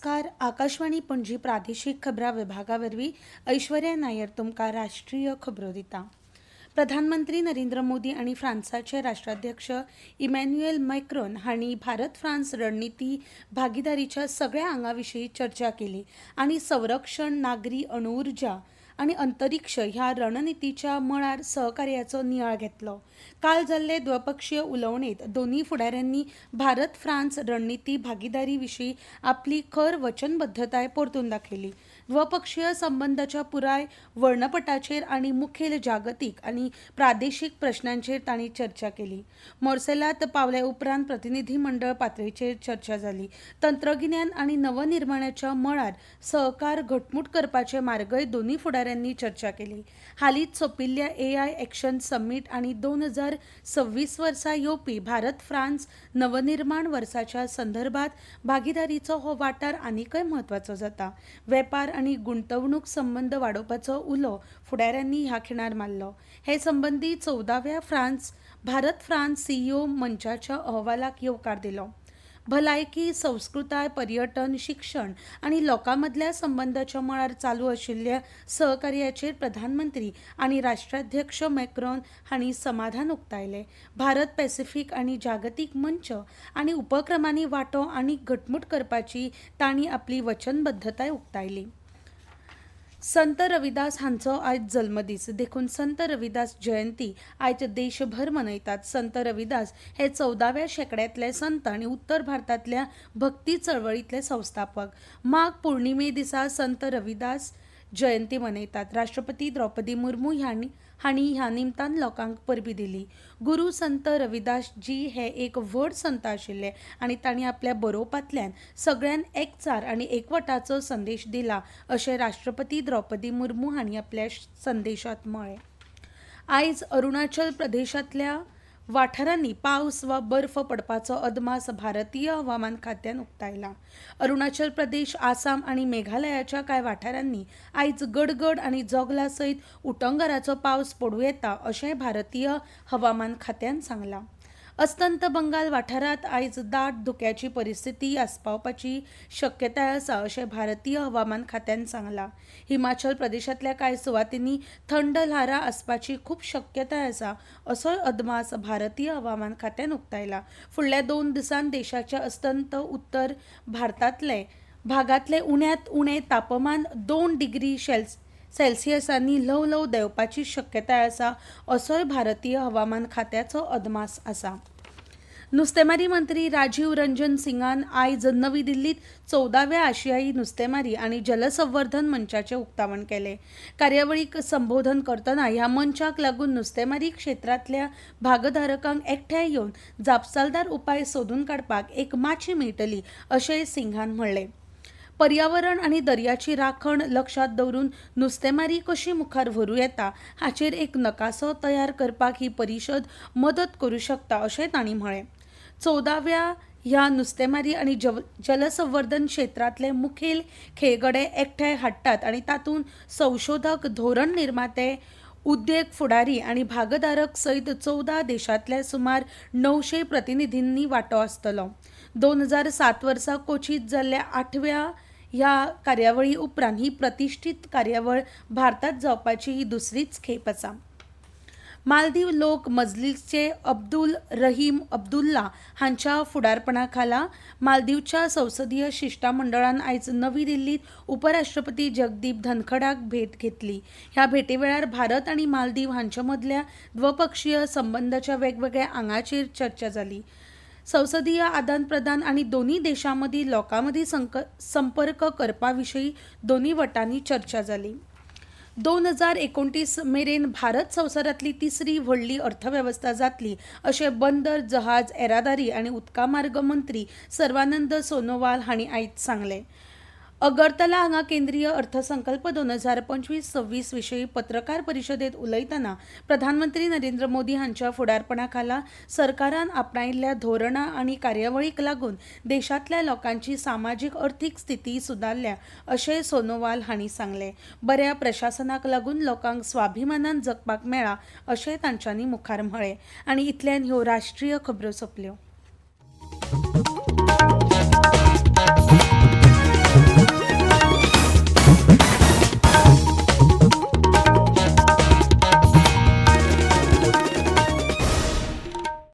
नमस्कार. आकाशवाणी पणजी प्रादेशिक खबरां विभागावरवीं ऐश्वर्या नायर तुमकां राष्ट्रीय खबरो दिता. प्रधानमंत्री नरेंद्र मोदी आणि फ्रांसाचे राष्ट्राध्यक्ष इमॅन्युएल मॅक्रोन हांणी भारत फ्रांस रणनीती भागीदारीच्या सगळ्या आंगांविशीं चर्चा केली आणि संरक्षण, नागरी, अणुऊर्जा आणि अंतरिक्ष ह्या रणनितीच्या मळार सहकार्याचो नियाळ घेतलो. काल जाल्ले द्विपक्षीय उलोवणेंत दोनूय फुडाऱ्यांनी भारत फ्रांस रणनीती भागीदारी विशीं आपली खर वचनबद्धताय परतून दाखयली. द्विपक्षीय संबंदाच्या पुराय वर्णपटाचेर आनी मुखेल जागतीक आनी प्रादेशीक प्रश्नांचेर तांणी चर्चा केली. मॉर्सेलांत पावले उपरांत प्रतिनिधी मंडळ पातळीचेर चर्चा जाली. तंत्रगिन्यान आनी नवनिर्माणाच्या मळार सहकार घटमूट करपाचे मार्गय दोनूय फुडाऱ्यांनी चर्चा केली. हालींच सोंपिल्ल्या AI एक्शन समीट आनी 2026 वर्सा येवपी भारत फ्रांस नवनिर्माण वर्साच्या संदर्भात भागीदारीचो हो वाठार आनीकय म्हत्वाचो जाता. वेपार आनी गुंतवणूक संबंद वाडोवपाचो उलो फुडाऱ्यांनी ह्या खिणार मारलो. हे संबंदी 14व्या भारत फ्रांस CEO मंचाच्या अहवालाक येवकार दिलो. भलायकी, संस्कृताय, पर्यटन, शिक्षण आनी लोकांमदल्या संबंदाच्या मळार चालू आशिल्ल्या सहकार्याचेर प्रधानमंत्री आनी राष्ट्राध्यक्ष मॅक्रोन हांणी समाधान उक्तायलें. भारत पॅसिफीक आनी जागतीक मंच आनी उपक्रमांनी वांटो आनीक घटमूट करपाची तांणी आपली वचनबद्धताय उक्तायली. संत रविदास हांचो आयज जल्मदीस देखून संत रविदास जयंती आयज देशभर मनयतात. संत रविदास हे 14व्या शेंकड्यांतले संत आनी उत्तर भारतांतल्या भक्ती चळवळींतले संस्थापक. माघ पौर्णिमे दिसा संत रविदास जयंती मनयतात. राष्ट्रपती द्रौपदी मुर्मू हांणी ह्या निमतान लोकांक परबीं दिली. गुरू संत रविदास जी हे एक व्हड संत आशिल्ले आनी तांणी आपल्या बरोवपांतल्यान सगळ्यांक एकचार आनी एकवटाचो संदेश दिला अशें राष्ट्रपती द्रौपदी मुर्मू हांणी आपल्या संदेशांत म्हळें. आयज अरुणाचल प्रदेशांतल्या वाठारांनी पावस वा बर्फ पडपाचो अदमास भारतीय हवामान खात्यान उक्तायला. अरुणाचल प्रदेश, आसाम आनी मेघालयाच्या कांय वाठारांनी आयज गडगड आनी जोगला सयत उटंगराचो पावस पडूं येता अशें भारतीय हवामान खात्यान सांगलां. अस्तंत बंगाल वाठारांत आयज दाट धुक्याची परिस्थिती आस्पावपाची शक्यताय आसा अशें भारतीय हवामान खात्यान सांगलां. हिमाचल प्रदेशांतल्या कांय सुवातींनी थंड ल्हारां आसपाची खूब शक्यताय आसा असोय अदमास भारतीय हवामान खात्यान उक्तायला. फुडल्या 2 दिसांत देशाच्या अस्तंत उत्तर भारतांतले भागांतले उण्यांत उणें तापमान 2 डिग्री सेल्सियसांनी ल्हव ल्हव देंवपाची शक्यताय आसा असोय भारतीय हवामान खात्याचो अदमास आसा. नुस्तेमारी मंत्री राजीव रंजन सिंगान आयज नवी दिल्लीत 14व्या आशियाई नुस्तेमारी आनी जलसंवर्धन मंचाचें उक्तावण केलें. कार्यावळीक संबोधन करतना ह्या मंचाक लागून नुस्तेमारी क्षेत्रांतल्या भागधारकांक एकठांय येवन जापसालदार उपाय सोदून काडपाक एक माची मेळटली अशें सिंगान म्हणलें. पर्यावरण आनी दर्याची राखण लक्षांत दवरून नुस्तेमारी कशी मुखार व्हरूं येता हाचेर एक नकासो तयार करपाक ही परिशद मदत करूं शकता अशें तांणी म्हळें. 14व्या ह्या नुस्तेमारी आनी जलसंवर्धन क्षेत्रांतले मुखेल खेळगडे एकठांय हाडटात आनी तातूंत संशोधक, धोरण निर्माते, उद्देग फुडारी आनी भागधारक सयत 14 देशांतल्या सुमार 900 प्रतिनिधींनी वांटो आसतलो. 2007 वर्सा कोचीत जाल्ल्या 8व्या ह्या कार्यावळी उपरांत ही प्रतिश्ठीत कार्यावळ भारतांत जावपाची ही दुसरीच खेप आसा. मालदीव लोक मजलीसचे अब्दुल रहीम अब्दुल्ला हांच्या फुडारपणा खाला मालदीवच्या संसदीय शिष्टमंडळान आयज नवी दिल्लीत उपराष्ट्रपती जगदीप धनखडाक भेट घेतली. ह्या भेटे वेळार भारत आनी मालदीव हांचे मदल्या द्विपक्षीय संबंदाच्या वेगवेगळ्या आंगांचेर चर्चा जाली. संसदीय आदान प्रदान आनी दोनूय देशां मदीं लोकां मदीं संपर्क करपा विशीं दोनूय वटांनी चर्चा जाली. 2029 मेरेन भारत संवसारांतली तिसरी व्हडली अर्थवेवस्था जातली अशें बंदर, जहाज, येरादारी आनी उदका मार्ग मंत्री सर्वानंद सोनोवाल हांणी आयज सांगलें. अगरतला हांगा केंद्रीय अर्थसंकल्प 2025-26 विशीं पत्रकार परिशदेंत उलयतना प्रधानमंत्री नरेंद्र मोदी हांच्या फुडारपणा खाला सरकारान आपणायिल्ल्या धोरणां आनी कार्यावळीक लागून देशांतल्या लोकांची सामाजीक अर्थीक स्थिती सुदारल्या अशें सोनोवाल हांणी सांगलें. बऱ्या प्रशासनाक लागून लोकांक स्वाभिमानान जगपाक मेळ्ळा अशें तांच्यांनी मुखार म्हळें. आनी इतल्यान ह्यो राष्ट्रीय खबरो सोंपल्यो.